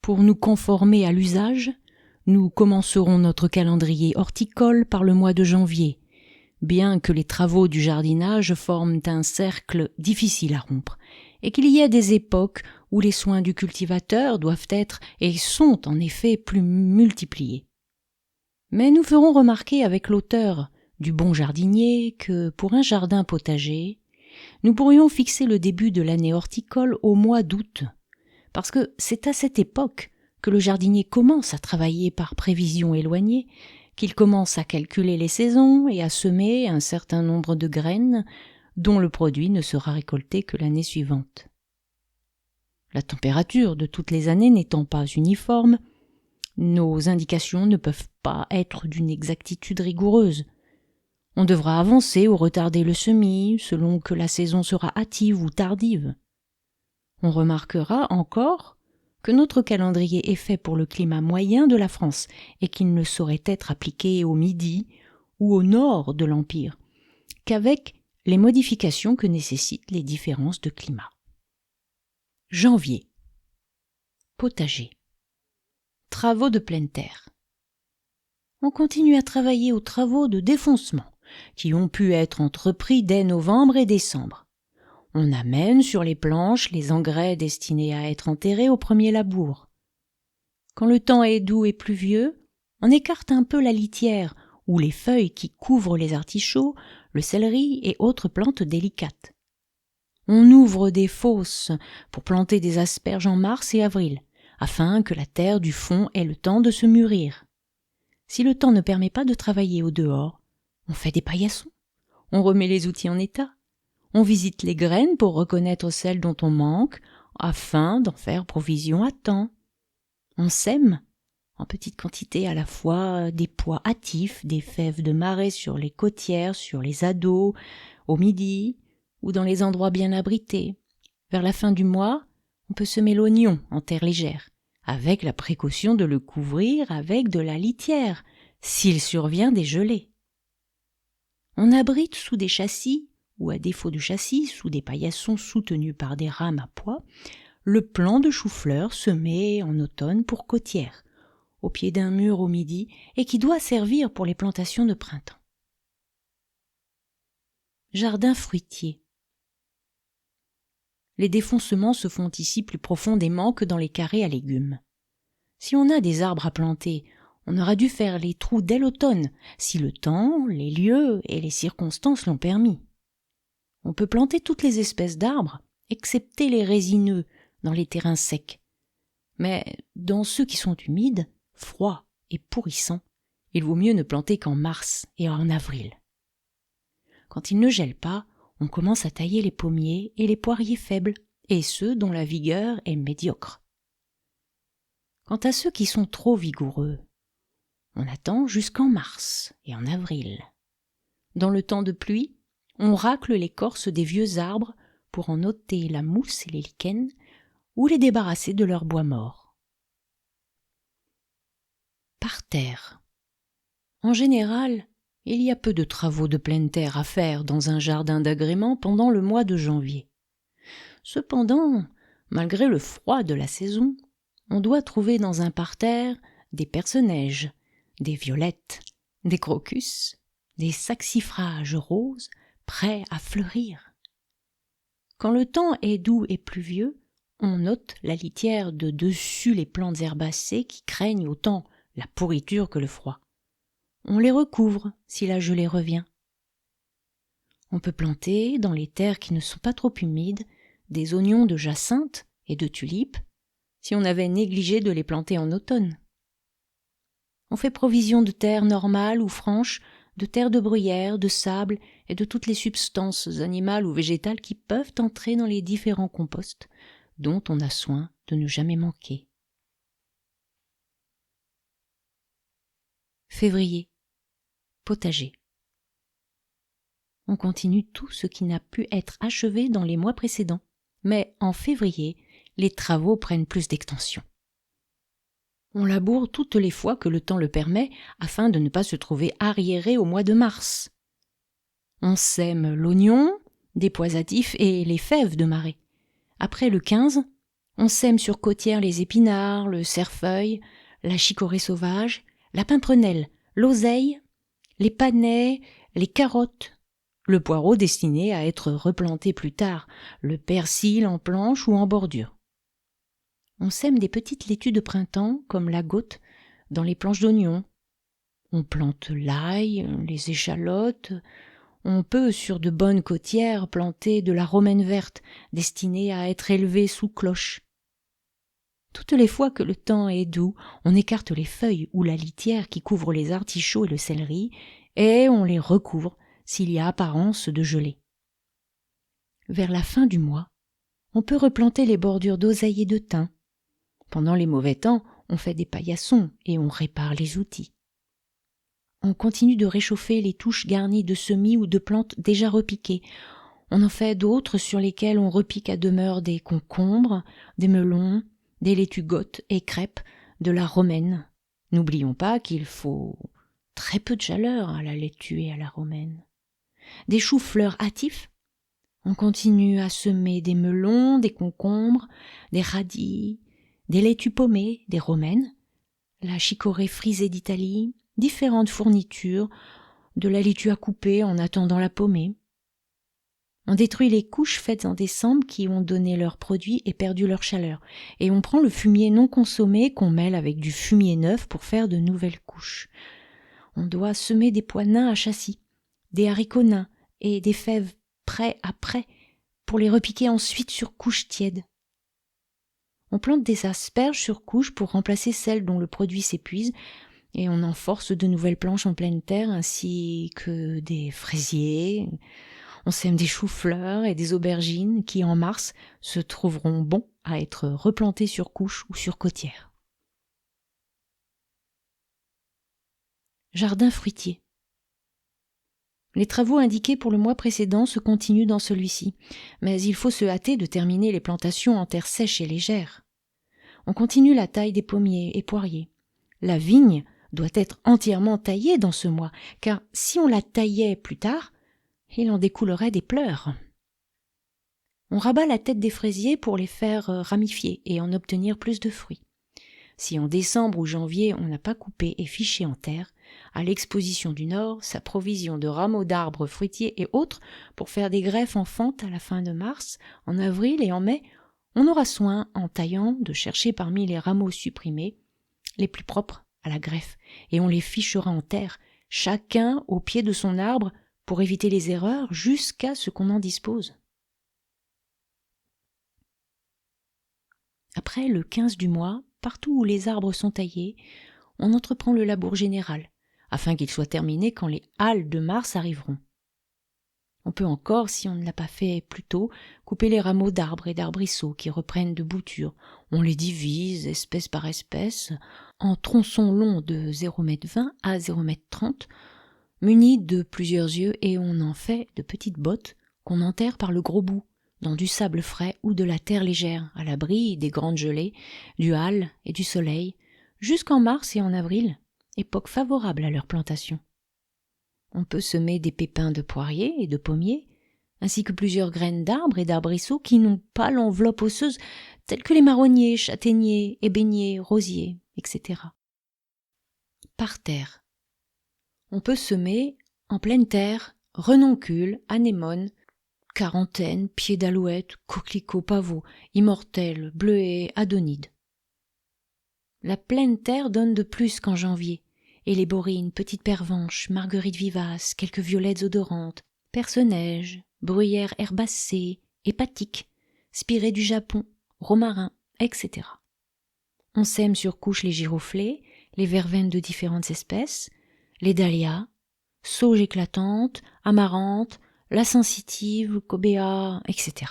Pour nous conformer à l'usage, nous commencerons notre calendrier horticole par le mois de janvier, bien que les travaux du jardinage forment un cercle difficile à rompre, et qu'il y ait des époques où les soins du cultivateur doivent être et sont en effet plus multipliés. Mais nous ferons remarquer avec l'auteur du Bon jardinier que, pour un jardin potager, nous pourrions fixer le début de l'année horticole au mois d'août, parce que c'est à cette époque que le jardinier commence à travailler par prévision éloignée, qu'il commence à calculer les saisons et à semer un certain nombre de graines dont le produit ne sera récolté que l'année suivante. La température de toutes les années n'étant pas uniforme, nos indications ne peuvent pas être d'une exactitude rigoureuse. On devra avancer ou retarder le semis selon que la saison sera hâtive ou tardive. On remarquera encore que notre calendrier est fait pour le climat moyen de la France et qu'il ne saurait être appliqué au midi ou au nord de l'Empire, qu'avec les modifications que nécessitent les différences de climat. Janvier. Potager. Travaux de pleine terre. On continue à travailler aux travaux de défoncement, qui ont pu être entrepris dès novembre et décembre. On amène sur les planches les engrais destinés à être enterrés au premier labour. Quand le temps est doux et pluvieux, on écarte un peu la litière ou les feuilles qui couvrent les artichauts, le céleri et autres plantes délicates. On ouvre des fosses pour planter des asperges en mars et avril, afin que la terre du fond ait le temps de se mûrir. Si le temps ne permet pas de travailler au dehors, on fait des paillassons, on remet les outils en état, on visite les graines pour reconnaître celles dont on manque, afin d'en faire provision à temps. On sème, en petite quantité à la fois, des pois hâtifs, des fèves de marais sur les côtières, sur les ados, au midi, ou dans les endroits bien abrités. Vers la fin du mois, on peut semer l'oignon en terre légère, avec la précaution de le couvrir avec de la litière, s'il survient des gelées. On abrite sous des châssis, ou à défaut de châssis, sous des paillassons soutenus par des rames à pois, le plant de chou-fleur semé en automne pour côtière, au pied d'un mur au midi, et qui doit servir pour les plantations de printemps. Jardin fruitier. Les défoncements se font ici plus profondément que dans les carrés à légumes. Si on a des arbres à planter, on aura dû faire les trous dès l'automne, si le temps, les lieux et les circonstances l'ont permis. On peut planter toutes les espèces d'arbres, excepté les résineux, dans les terrains secs. Mais dans ceux qui sont humides, froids et pourrissants, il vaut mieux ne planter qu'en mars et en avril. Quand il ne gèle pas, on commence à tailler les pommiers et les poiriers faibles, et ceux dont la vigueur est médiocre. Quant à ceux qui sont trop vigoureux, on attend jusqu'en mars et en avril. Dans le temps de pluie, on racle l'écorce des vieux arbres pour en ôter la mousse et les lichens ou les débarrasser de leur bois mort. Parterre. En général, il y a peu de travaux de pleine terre à faire dans un jardin d'agrément pendant le mois de janvier. Cependant, malgré le froid de la saison, on doit trouver dans un parterre des perce-neige, des violettes, des crocus, des saxifrages roses prêts à fleurir. Quand le temps est doux et pluvieux, on ôte la litière de dessus les plantes herbacées qui craignent autant la pourriture que le froid. On les recouvre si la gelée revient. On peut planter, dans les terres qui ne sont pas trop humides, des oignons de jacinthe et de tulipes, si on avait négligé de les planter en automne. On fait provision de terre normale ou franche, de terre de bruyère, de sable et de toutes les substances animales ou végétales qui peuvent entrer dans les différents composts, dont on a soin de ne jamais manquer. Février. Potager. On continue tout ce qui n'a pu être achevé dans les mois précédents, mais en février, les travaux prennent plus d'extension. On laboure toutes les fois que le temps le permet afin de ne pas se trouver arriéré au mois de mars. On sème l'oignon, des pois hâtifs et les fèves de marais. Après le 15, On sème sur côtière les épinards, le cerfeuil, la chicorée sauvage, la pimprenelle, l'oseille, les panais, les carottes, le poireau destiné à être replanté plus tard, le persil en planche ou en bordure. On sème des petites laitues de printemps, comme la goutte, dans les planches d'oignons. On plante l'ail, les échalotes. On peut, sur de bonnes côtières, planter de la romaine verte, destinée à être élevée sous cloche. Toutes les fois que le temps est doux, on écarte les feuilles ou la litière qui couvre les artichauts et le céleri, et on les recouvre s'il y a apparence de gelée. Vers la fin du mois, on peut replanter les bordures d'oseille et de thym. Pendant les mauvais temps, on fait des paillassons et on répare les outils. On continue de réchauffer les touches garnies de semis ou de plantes déjà repiquées. On en fait d'autres sur lesquelles on repique à demeure des concombres, des melons, des laitues gottes et crêpes, de la romaine. N'oublions pas qu'il faut très peu de chaleur à la laitue et à la romaine. Des choux-fleurs hâtifs. On continue à semer des melons, des concombres, des radis, des laitues paumées, des romaines, la chicorée frisée d'Italie, différentes fournitures, de la laitue à couper en attendant la paumée. On détruit les couches faites en décembre qui ont donné leurs produits et perdu leur chaleur, et on prend le fumier non consommé qu'on mêle avec du fumier neuf pour faire de nouvelles couches. On doit semer des pois nains à châssis, des haricots nains et des fèves prêts à prêt pour les repiquer ensuite sur couches tièdes. On plante des asperges sur couches pour remplacer celles dont le produit s'épuise, et on en force de nouvelles planches en pleine terre ainsi que des fraisiers. On sème des choux-fleurs et des aubergines qui, en mars, se trouveront bons à être replantés sur couches ou sur côtières. Jardin fruitier. Les travaux indiqués pour le mois précédent se continuent dans celui-ci, mais il faut se hâter de terminer les plantations en terre sèche et légère. On continue la taille des pommiers et poiriers. La vigne doit être entièrement taillée dans ce mois, car si on la taillait plus tard, il en découlerait des pleurs. On rabat la tête des fraisiers pour les faire ramifier et en obtenir plus de fruits. Si en décembre ou janvier on n'a pas coupé et fiché en terre, à l'exposition du Nord, sa provision de rameaux d'arbres fruitiers et autres pour faire des greffes en fente à la fin de mars, en avril et en mai, on aura soin, en taillant, de chercher parmi les rameaux supprimés les plus propres à la greffe, et on les fichera en terre, chacun au pied de son arbre, pour éviter les erreurs jusqu'à ce qu'on en dispose. Après le 15 du mois, partout où les arbres sont taillés, on entreprend le labour général, afin qu'il soit terminé quand les halles de mars arriveront. On peut encore, si on ne l'a pas fait plus tôt, couper les rameaux d'arbres et d'arbrisseaux qui reprennent de bouture. On les divise, espèce par espèce, en tronçons longs de 0,20 m à 0,30 m, munis de plusieurs yeux, et on en fait de petites bottes qu'on enterre par le gros bout, dans du sable frais ou de la terre légère, à l'abri des grandes gelées, du hâle et du soleil, jusqu'en mars et en avril, époque favorable à leur plantation. On peut semer des pépins de poirier et de pommier, ainsi que plusieurs graines d'arbres et d'arbrisseaux qui n'ont pas l'enveloppe osseuse, telles que les marronniers, châtaigniers, ébéniers, rosiers, etc. Parterre. On peut semer, en pleine terre, renoncules, anémones, quarantaines, pieds d'alouette, coquelicots pavots, immortelles, bleuets, adonides. La pleine terre donne de plus qu'en janvier. Héléborine, petite pervenche, marguerite vivace, quelques violettes odorantes, perce-neige, bruyère herbacée, hépatique, spirée du Japon, romarin, etc. On sème sur couche les giroflées, les verveines de différentes espèces, les dahlias, sauge éclatante, amarante, la sensitive, cobea, etc.